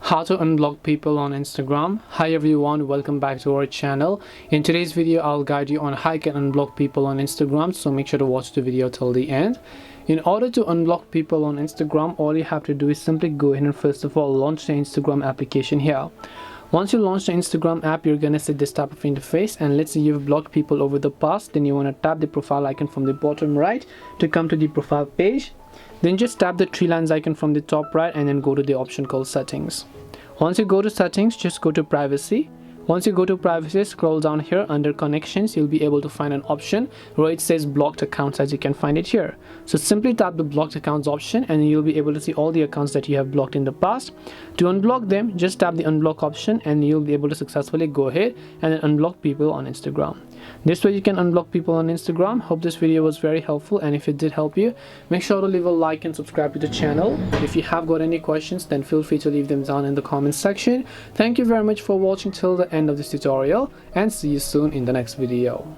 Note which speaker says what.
Speaker 1: How to unblock people on Instagram. Hi everyone, welcome back to our channel. In today's video I'll guide you on how you can unblock people on Instagram, so make sure to watch the video till the end. In order to unblock people on Instagram, all you have to do is simply go ahead and first of all launch the Instagram application here. Once you launch the Instagram app, you're gonna see this type of interface, and let's say you've blocked people over the past. Then you want to tap the profile icon from the bottom right to come to the profile page. Then just tap the three lines icon from the top right and then go to the option called settings. Once you go to settings, just go to privacy. Once you go to privacy, scroll down here under connections. You'll be able to find an option where it says blocked accounts, as you can find it here. So simply tap the blocked accounts option and you'll be able to see all the accounts that you have blocked in the past. To unblock them, just tap the unblock option and you'll be able to successfully go ahead and then unblock people on Instagram. This way you can unblock people on Instagram. Hope this video was very helpful, and if it did help you, make sure to leave a like and subscribe to the channel. If you have got any questions, then feel free to leave them down in the comments section. Thank you very much for watching till the end of this tutorial, and see you soon in the next video.